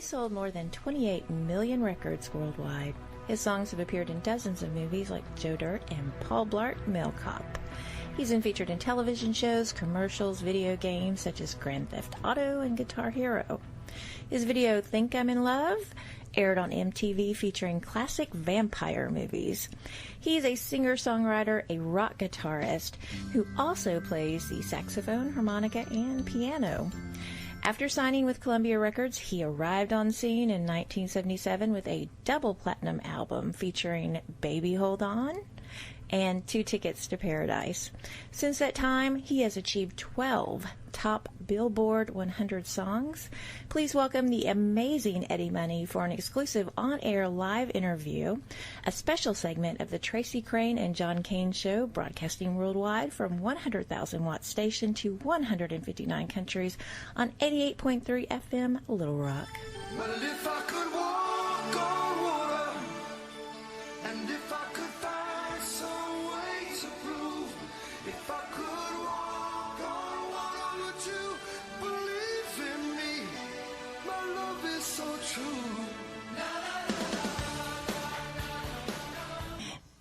sold more than 28 million records worldwide. His songs have appeared in dozens of movies like Joe Dirt and Paul Blart Mall Cop. He's been featured in television shows, commercials, video games such as Grand Theft Auto and Guitar Hero. His video Think I'm in Love aired on MTV featuring classic vampire movies. He's a singer-songwriter, a rock guitarist, who also plays the saxophone, harmonica, and piano. After signing with Columbia Records, he arrived on scene in 1977 with a double platinum album featuring Baby Hold On and 2 Tickets to Paradise. Since that time, he has achieved 12 top Billboard 100 songs. Please welcome the amazing Eddie Money for an exclusive on-air live interview, a special segment of the Tracy Crain and John Cain Show, broadcasting worldwide from 100,000 watt station to 159 countries on 88.3 FM Little Rock. Well, if I could walk on water, and if I could find some way to prove, if I could walk on water, would you believe in me? My love is so true.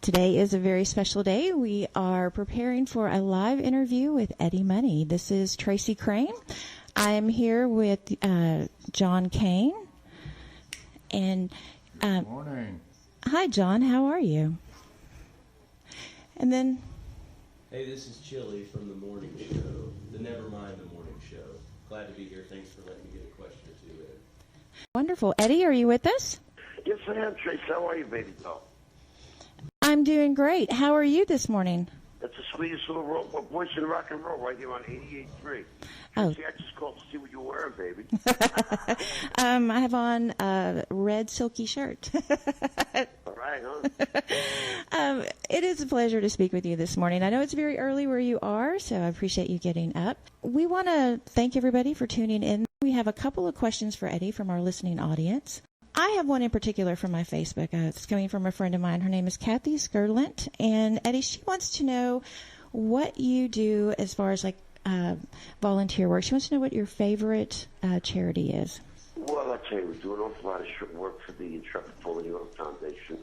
Today is a very special day. We are preparing for a live interview with Eddie Money. This is Tracy Crain. I am here with John Cain. And Good morning. Hi, John. How are you? And then, hey, this is Chili from the morning show, the Nevermind the Morning Show. Glad to be here. Thanks for letting me get a question or two in. wonderful. Eddie, are you with us? Yes, I am, Trace. How are you, baby doll? I'm doing great. How are you this morning? That's the sweetest little voice in rock and roll right here on 88.3. Oh. See, I just called to see what you were wearing, baby. I have on a red silky shirt. All right, huh? It is a pleasure to speak with you this morning. I know it's very early where you are, so I appreciate you getting up. We want to thank everybody for tuning in. We have a couple of questions for Eddie from our listening audience. I have one in particular from my Facebook. It's coming from a friend of mine. Her name is Kathy Skirlant. And Eddie, she wants to know what you do as far as like volunteer work. She wants to know what your favorite charity is. Well, I'll tell you, we do an awful lot of work for the Intrepid Fallen Hero Foundation.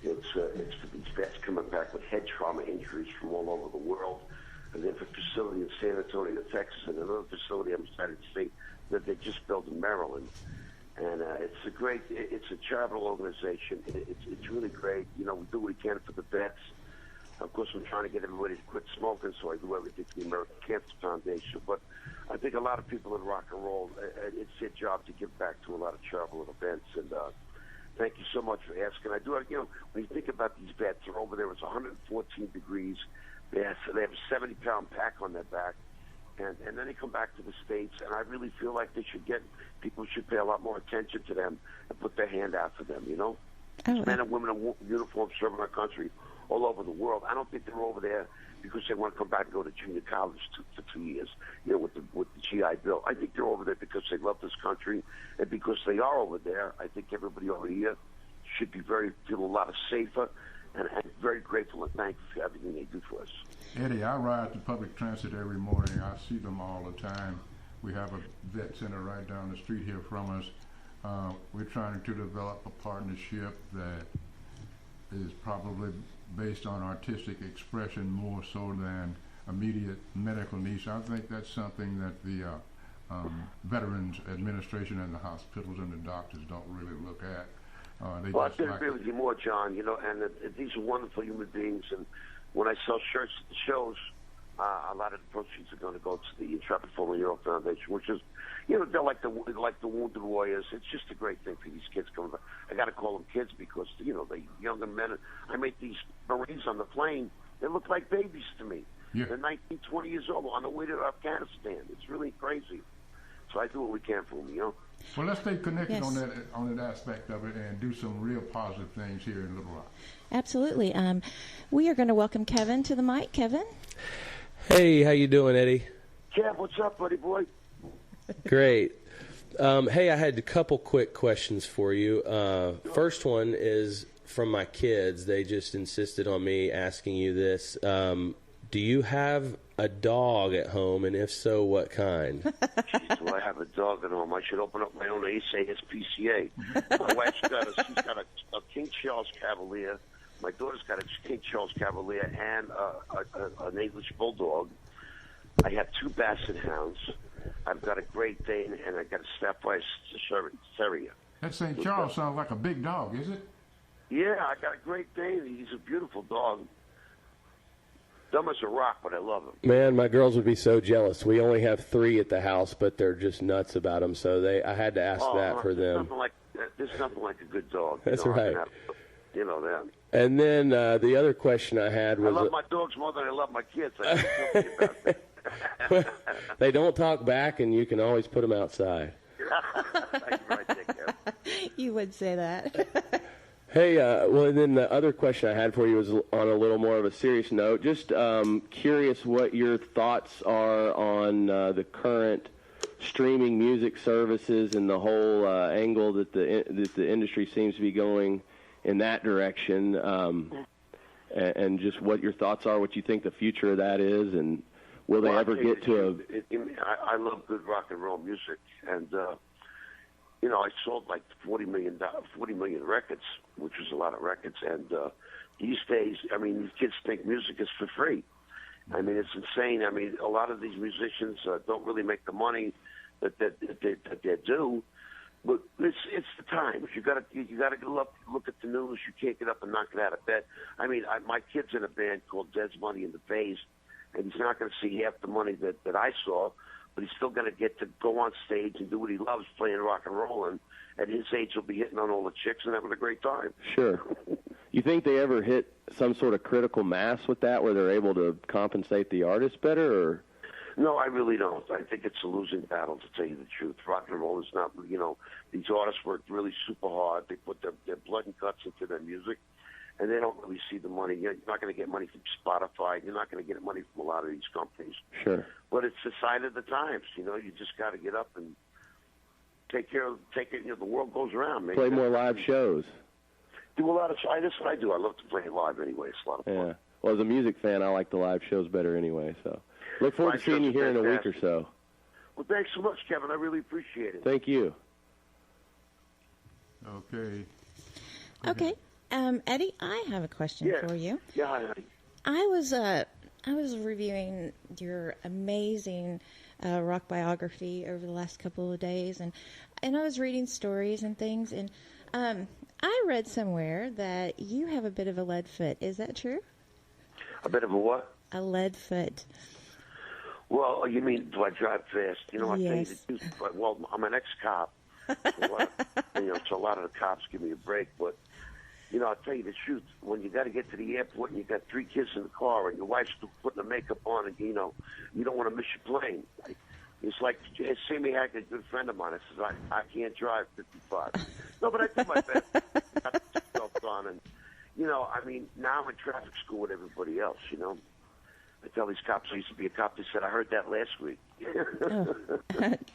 It's for these vets coming back with head trauma injuries from all over the world. And they have a facility in San Antonio, Texas, and another facility I'm excited to see that they just built in Maryland. And it's a charitable organization. It's really great. You know, we do what we can for the vets. Of course, I'm trying to get everybody to quit smoking, so I do everything for the American Cancer Foundation. But I think a lot of people in rock and roll, it's their job to give back to a lot of charitable events. And thank you so much for asking. I do, you know, when you think about these vets, they're over there, it's 114 degrees. They have a 70-pound pack on their back. And then they come back to the States, and I really feel like people should pay a lot more attention to them and put their hand out for them, you know? Oh, Men and women in uniform serving our country all over the world. I don't think they're over there because they want to come back and go to junior college for 2 years, you know, with the GI Bill. I think they're over there because they love this country, and because they are over there, I think everybody over here should feel a lot safer, and I'm very grateful and thankful for everything they do for us. Eddie, I ride the public transit every morning. I see them all the time. We have a vet center right down the street here from us. We're trying to develop a partnership that is probably based on artistic expression more so than immediate medical needs. I think that's something that the Veterans Administration and the hospitals and the doctors don't really look at. Well, I couldn't agree with you more, John. You know, and these are wonderful human beings. And when I sell shirts at the shows, a lot of the proceeds are going to go to the Intrepid Fallen Hero Foundation, which is, you know, they're like the wounded warriors. It's just a great thing for these kids coming back. I got to call them kids because, you know, the younger men. I meet these Marines on the plane. They look like babies to me. Yeah. They're 19, 20 years old on the way to Afghanistan. It's really crazy. So I do what we can for them, you know. Well, let's stay connected Yes. on that aspect of it and do some real positive things here in Little Rock. Absolutely. We are going to welcome Kevin to the mic. Kevin? Hey, how you doing, Eddie? Kev, what's up, buddy boy? Great. Hey, I had a couple quick questions for you. First one is from my kids. They just insisted on me asking you this. Do you have a dog at home, and if so, what kind? Jeez, do I have a dog at home? I should open up my own ASPCA. My wife's got a King Charles Cavalier. My daughter's got a King Charles Cavalier and an English Bulldog. I have 2 Basset Hounds. I've got a Great Dane, and I've got a Staffordshire Terrier. That St. Charles sounds like a big dog, is it? Yeah, I got a Great Dane. He's a beautiful dog. Dumb as a rock, but I love him. Man, my girls would be so jealous. We only have 3 at the house, but they're just nuts about him. So I had to ask that for them. There's nothing like a good dog. That's right. You know that. And then the other question I had was... I love my dogs more than I love my kids. I can't tell you about that. They don't talk back, and you can always put them outside. That's right, Dick. You would say that. Hey, well, and then the other question I had for you was on a little more of a serious note. Just curious what your thoughts are on the current streaming music services and the whole angle that the industry seems to be going in that direction, and just what your thoughts are, what you think the future of that is, and will they ever get to a... I love good rock and roll music, and I sold like 40 million records, which was a lot of records. And these days, I mean, these kids think music is for free. I mean, it's insane. I mean, a lot of these musicians don't really make the money that they do. But it's the times. You got to go up, look at the news. You can't get up and knock it out of bed. I mean, my kid's in a band called Dead's Money in the Bass, and he's not going to see half the money that I saw. But he's still going to get to go on stage and do what he loves, playing rock and roll. And at his age, he'll be hitting on all the chicks and having a great time. Sure. You think they ever hit some sort of critical mass with that, where they're able to compensate the artist better? Or? No, I really don't. I think it's a losing battle, to tell you the truth. Rock and roll is not, these artists work really super hard. They put their blood and guts into their music, and they don't really see the money. You're not going to get money from Spotify. You're not going to get money from a lot of these companies. Sure. But it's the sign of the times. You just got to get up and take it. The world goes around. Play more live shows. Do a lot of. That's what I do. I love to play live anyway. It's a lot of fun. Yeah. Well, as a music fan, I like the live shows better anyway. So, look forward to seeing you here in a week or so. Well, thanks so much, Kevin. I really appreciate it. Thank you. Okay. Okay. Eddie, I have a question for you. Yeah, hi, honey. I was reviewing your amazing rock biography over the last couple of days, and I was reading stories and things, and I read somewhere that you have a bit of a lead foot. Is that true? A bit of a what? A lead foot. Well, you mean, do I drive fast? I tell you Yes. the truth. Well, I'm an ex-cop. So a lot of the cops give me a break, but I'll tell you the truth. When you got to get to the airport and you got 3 kids in the car and your wife's still putting the makeup on, and you don't want to miss your plane. It's like Sammy Hackett, a good friend of mine. I says I can't drive 55. No, but I do my best. Got the seatbelt on, and now I'm in traffic school with everybody else. I tell these cops I used to be a cop. They said I heard that last week. Oh,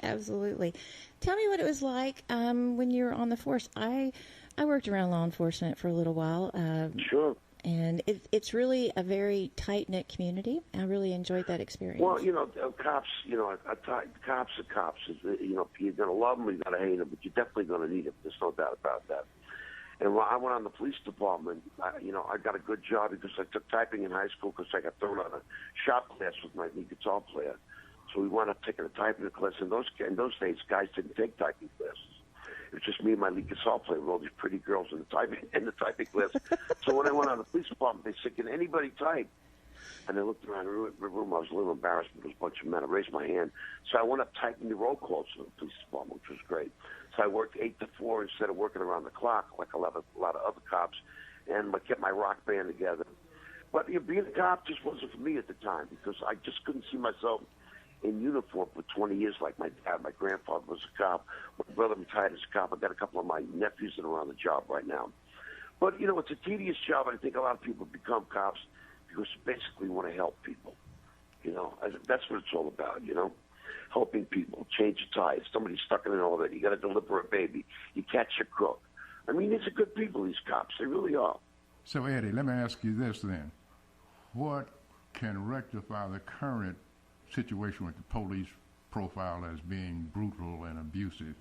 absolutely. Tell me what it was like when you were on the force. I worked around law enforcement for a little while. Sure. And it's really a very tight-knit community. I really enjoyed that experience. Well, cops, cops are cops. You're going to love them, you're going to hate them, but you're definitely going to need them. There's no doubt about that. And when I went on the police department, I got a good job because I took typing in high school because I got thrown out of shop class with my lead guitar player. So we wound up taking a typing class. In those days, guys didn't take typing classes. It was just me and my lead guitar player with all these pretty girls in the typing class. So when I went on the police department, they said, "Can anybody type?" And I looked around the room. I was a little embarrassed because a bunch of men. I raised my hand. So I went up typing the roll calls for the police department, which was great. So I worked 8 to 4 instead of working around the clock like a lot of other cops, and I kept my rock band together. But being a cop just wasn't for me at the time because I just couldn't see myself in uniform for 20 years like my dad. My grandfather was a cop. My brother retired as a cop. I got a couple of my nephews that are on the job right now. But, it's a tedious job, and I think a lot of people become cops because you basically want to help people. That's what it's all about, helping people, change a tire. Somebody's stuck in an elevator. You got to deliver a baby. You catch a crook. I mean, these are good people, these cops. They really are. So, Eddie, let me ask you this then. What can rectify the current situation with the police profile as being brutal and abusive?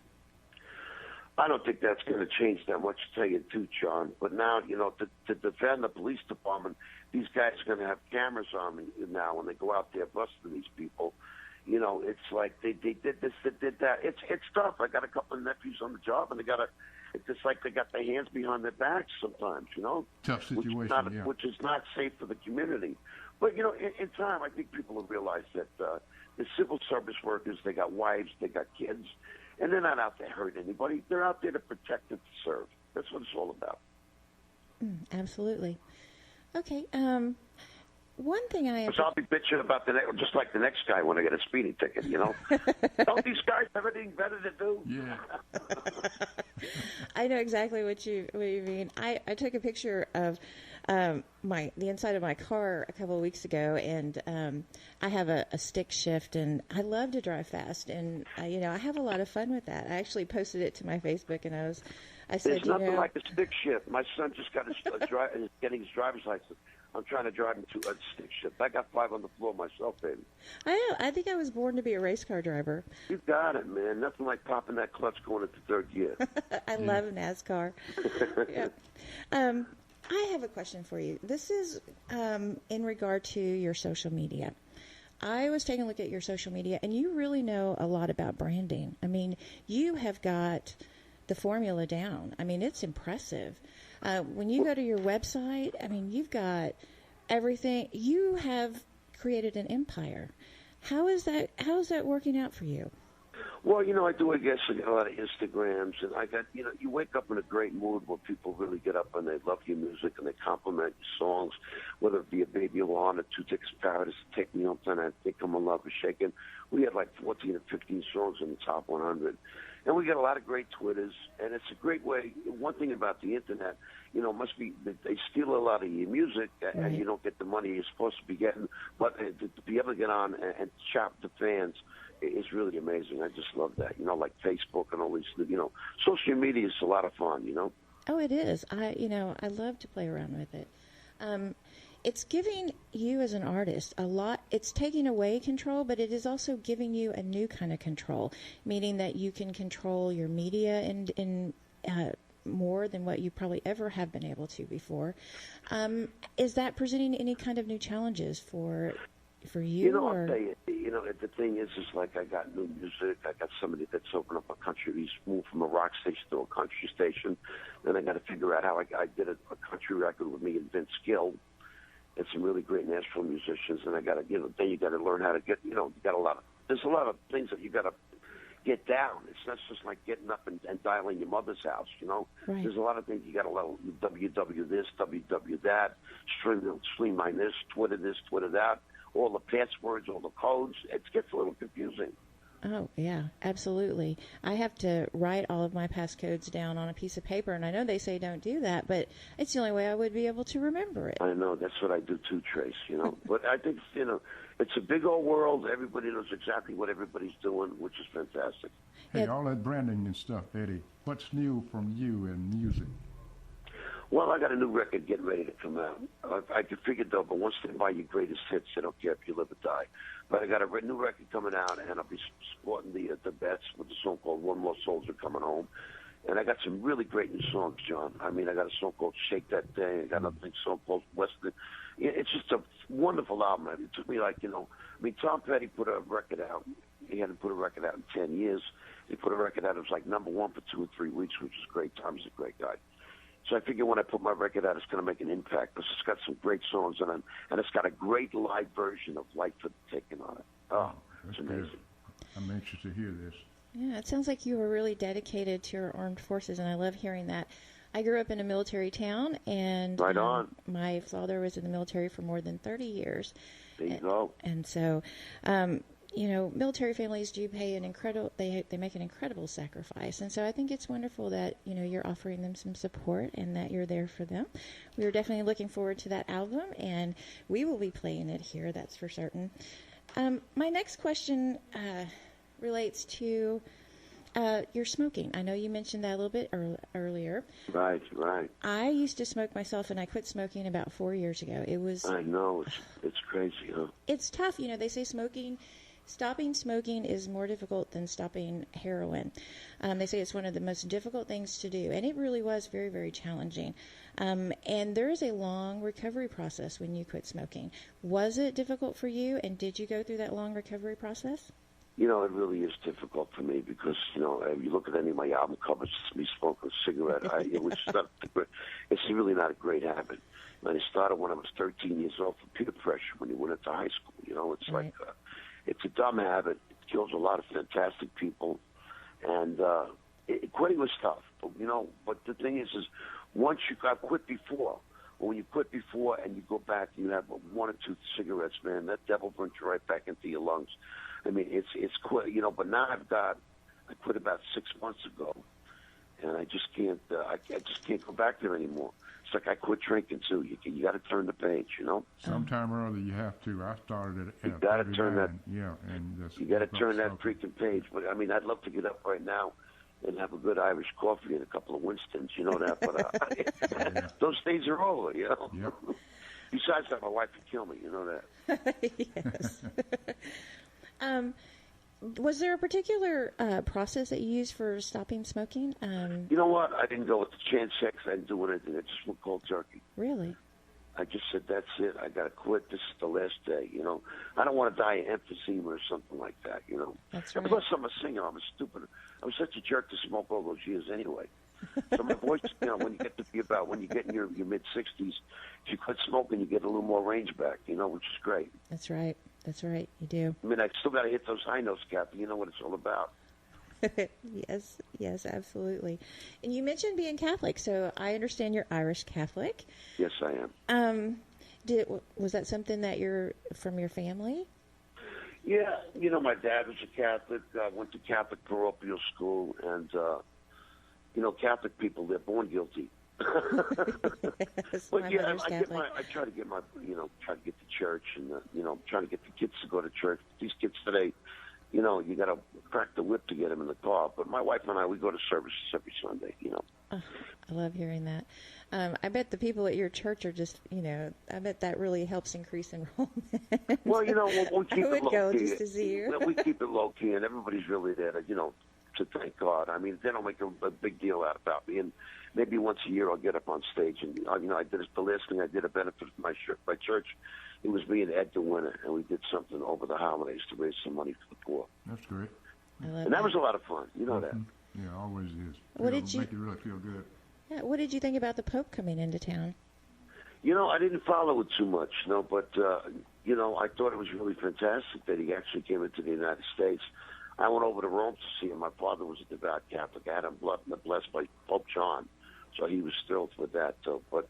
I don't think that's going to change that much, to tell you the truth, John. But now, to defend the police department, these guys are going to have cameras on me now when they go out there busting these people. It's like they did this, they did that. It's tough. I got a couple of nephews on the job, and it's just like they got their hands behind their backs sometimes, Tough situation, which is not safe for the community. But, in time, I think people have realized that the civil service workers, they got wives, they got kids, and they're not out there hurting anybody. They're out there to protect and to serve. That's what it's all about. Absolutely. Okay. One thing I have I'll be bitching about just like the next guy when I get a speeding ticket, Don't these guys have anything better to do? Yeah. I know exactly what you mean. I took a picture of the inside of my car a couple of weeks ago, and I have a stick shift, and I love to drive fast, and I have a lot of fun with that. I actually posted it to my Facebook, and I said, there's nothing like a stick shift. My son just got getting his driver's license. I'm trying to drive him to a stick shift. I got 5 on the floor myself, baby. I know. I think I was born to be a race car driver. You got it, man. Nothing like popping that clutch going into third gear. I love NASCAR. Yeah. I have a question for you. This is in regard to your social media. I was taking a look at your social media, and you really know a lot about branding. I mean, you have got the formula down. I mean, it's impressive. When you go to your website, I mean, you've got everything. You have created an empire. How is that working out for you? Well, I do. I guess I got a lot of Instagrams, and I got, you wake up in a great mood where people really get up and they love your music and they compliment your songs, whether it be a Baby Alon or Two Tickets to Paradise, Take Me Home Tonight, I Think I'm in Love with Shakin'. We had like 14 or 15 songs in the top 100. And we get a lot of great Twitters, and it's a great way. One thing about the internet, must be that they steal a lot of your music, and you don't get the money you're supposed to be getting. But to be able to get on and chat with the fans is really amazing. I just love that. Like Facebook and all these. Social media is a lot of fun. Oh, it is. I love to play around with it. It's giving you as an artist a lot. It's taking away control, but it is also giving you a new kind of control, meaning that you can control your media in more than what you probably ever have been able to before. Is that presenting any kind of new challenges for you? I'll tell you. The thing is like I got new music. I got somebody that's opened up a country. He's moved from a rock station to a country station. Then I got to figure out how I did a country record with me and Vince Gill. And some really great Nashville musicians, and I got to, then you got to learn how to get, there's a lot of things that you got to get down. It's not just like getting up and dialing your mother's house, Right. There's a lot of things you got to learn. WW this, WW that, streamline this, Twitter that, all the passwords, all the codes. It gets a little confusing. Oh, yeah, absolutely. I have to write all of my passcodes down on a piece of paper, and I know they say don't do that, but it's the only way I would be able to remember it. I know. That's what I do too, Trace, But I think, it's a big old world. Everybody knows exactly what everybody's doing, which is fantastic. Hey, all that branding and stuff, Eddie, what's new from you in music? Well, I got a new record getting ready to come out. I figured, though, but once they buy your greatest hits, they don't care if you live or die. But I got a new record coming out, and I'll be supporting the Bets with a song called One More Soldier Coming Home. And I got some really great new songs, John. I mean, I got a song called Shake That Day. I got another song called Western. It's just a wonderful album. It took me Tom Petty put a record out. He hadn't put a record out in 10 years. He put a record out. It was like number one for 2 or 3 weeks, which is great. Tom's a great guy. So I figure when I put my record out, it's going to make an impact because it's got some great songs in it, and it's got a great live version of Lightfoot taken on it. Oh, it's amazing. Good. I'm anxious to hear this. Yeah, it sounds like you were really dedicated to your armed forces, and I love hearing that. I grew up in a military town, and right on. My father was in the military for more than 30 years. There you go. And so, military families do pay they make an incredible sacrifice. And so I think it's wonderful that, you're offering them some support and that you're there for them. We are definitely looking forward to that album, and we will be playing it here, that's for certain. My next question relates to, You're smoking. I know you mentioned that a little bit earlier. Right, right. I used to smoke myself, and I quit smoking about 4 years ago. I know, it's crazy, huh? It's tough. You know, they say stopping smoking is more difficult than stopping heroin. They say it's one of the most difficult things to do, and it really was very, very challenging. And there is a long recovery process when you quit smoking. Was it difficult for you, and did you go through that long recovery process? You know, it really is difficult for me because, you know, if you look at any of my album covers, it's me smoking a cigarette. It's really not a great habit. And I started when I was 13 years old for peer pressure when you went into high school. You know, it's Right. like, it's a dumb habit. It kills a lot of fantastic people. And quitting was tough. But, you know, but the thing is once you got quit before, or when you quit before and you go back and you have 1 or 2 cigarettes, man, that devil brings you right back into your lungs. I mean, it's quit, you know, but now I quit about 6 months ago, and I just can't, I just can't go back there anymore. It's like I quit drinking too. You got to turn the page, you know. Sometime or other you have to. I started at You got to turn that. Yeah, and just You got to give up turn that smoking. freaking page. But I mean, I'd love to get up right now and have a good Irish coffee and a couple of Winstons, you know that. But those days are over, you know. Yep. Besides that, my wife would kill me, you know that. Yes. Was there a particular process that you used for stopping smoking? You know what? I didn't go with the chance sex. I didn't do anything. I just went cold turkey. Really? I just said, that's it. I got to quit. This is the last day, you know. I don't want to die of emphysema or something like that, you know. That's And right. plus, I'm a singer. I'm a stupid. I was such a jerk to smoke all those years anyway. So my voice, you know, when you get to be about, when you get in your mid-60s, if you quit smoking, you get a little more range back, you know, which is great. That's right. That's right. You do. I mean, I still got to hit those high notes, Kathy. You know what it's all about. Yes, yes, absolutely. And you mentioned being Catholic, so I understand you're Irish Catholic. Yes, I am. Was that something that you're from your family? Yeah, you know, my dad was a Catholic. I went to Catholic parochial school, and, you know, Catholic people, they're born guilty. Yes, But my yeah, mother's Catholic. I try to get my, you know, try to get to church, and you know, trying to get the kids to go to church. These kids today, you know, you got to crack the whip to get them in the car. But my wife and I, we go to services every Sunday. You know. Oh, I love hearing that. I bet the people at your church are just, you know, I bet that really helps increase enrollment. Well, you know, we keep I it would low go key. just to see you. We keep it low key, and everybody's really there to, you know, to thank God. I mean, they don't make a big deal out about me, and maybe once a year I'll get up on stage, and you know, I did the last thing I did a benefit for my church. It was me and Ed the winner, and we did something over the holidays to raise some money for the poor, That's great. I love and that was a lot of fun. You know that. Yeah, always is. What It'll did you- make you really feel good. Yeah, what did you think about the Pope coming into town? You know, I didn't follow it too much, no, but, you know, I thought it was really fantastic that he actually came into the United States. I went over to Rome to see him. My father was a devout Catholic. I had him blessed by Pope John, so he was thrilled with that. But,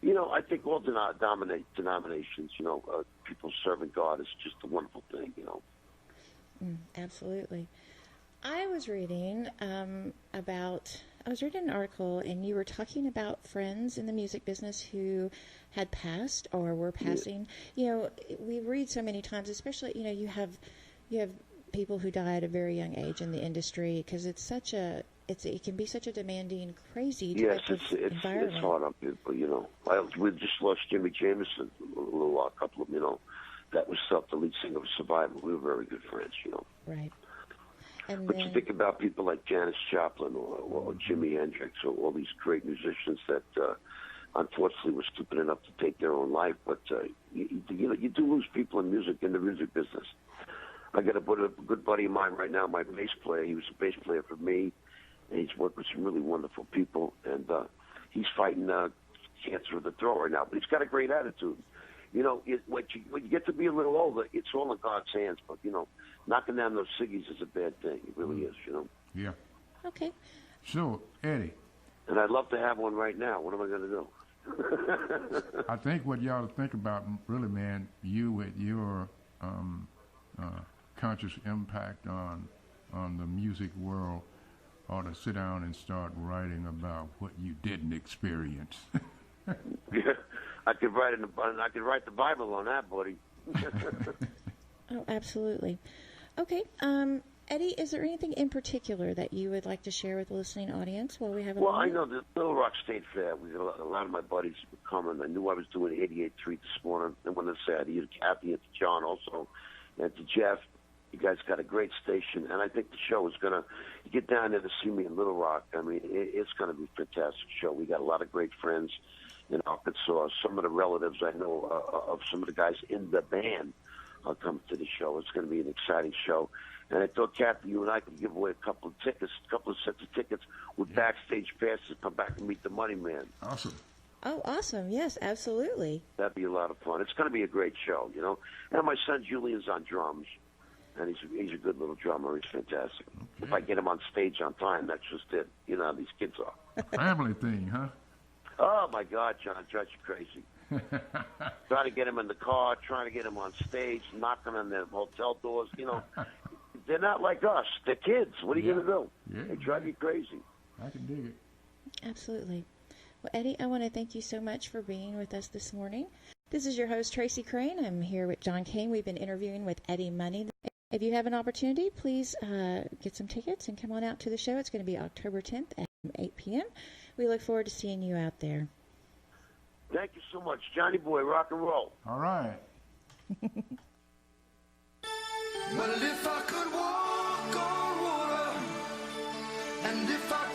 you know, I think all denominations, you know, people serving God is just a wonderful thing, you know. Absolutely. I was reading an article, and you were talking about friends in the music business who had passed or were passing. You know, we read so many times, especially, you know, you have people who die at a very young age in the industry because it can be such a demanding, crazy Yes, type of environment. it's hard on people, you know. We just lost Jimmy Jameson a couple of, you know, that was the lead singer of Survivor. We were very good friends, you know. Right. And But then, you think about people like Janis Joplin or Jimi Hendrix or all these great musicians that unfortunately were stupid enough to take their own life. But you know, you do lose people in the music business. I got a good buddy of mine right now, my bass player. He was a bass player for me, and he's worked with some really wonderful people. And he's fighting cancer of the throat right now. But he's got a great attitude. You know, when you get to be a little older, it's all in God's hands. But, you know, knocking down those ciggies is a bad thing. It really is, you know. Yeah. okay. So, Eddie, And I'd love to have one right now. What am I going to do? I think what you ought to think about, really, man, you with your conscious impact on the music world, ought to sit down and start writing about what you didn't experience. Yeah, I could write the Bible on that, buddy. Oh, absolutely. Okay. Eddie, is there anything in particular that you would like to share with the listening audience while we have a Well, I moment? know the Little Rock State Fair. We got a lot of my buddies were coming. I knew I was doing 88.3 this morning. And when I said to Kathy and to John also, and to Jeff, you guys got a great station. And I think the show is going to, you get down there to see me in Little Rock. I mean, it's going to be a fantastic show. We got a lot of great friends in Arkansas. Some of the relatives I know of some of the guys in the band are coming to the show. It's going to be an exciting show. And I thought, Kathy, you and I could give away a couple of tickets, a couple of sets of tickets with backstage passes. Come back and meet the Money Man. Awesome. Oh, awesome. Yes, absolutely. That'd be a lot of fun. It's going to be a great show, you know. And my son Julian's on drums, and he's a good little drummer. He's fantastic. Okay. If I get him on stage on time, that's just it. You know how these kids are. Family thing, huh? Oh, my God, John, it drives you crazy. Trying to get him in the car, trying to get him on stage, knocking on the hotel doors, you know. They're not like us. They're kids. What are you going to do? Yeah. They drive you crazy. I can dig it. Absolutely. Well, Eddie, I want to thank you so much for being with us this morning. This is your host, Tracy Crain. I'm here with John Cain. We've been interviewing with Eddie Money. If you have an opportunity, please get some tickets and come on out to the show. It's going to be October 10th at 8 p.m. We look forward to seeing you out there. Thank you so much. Johnny Boy, rock and roll. All right. Well, if I could walk on water, and if I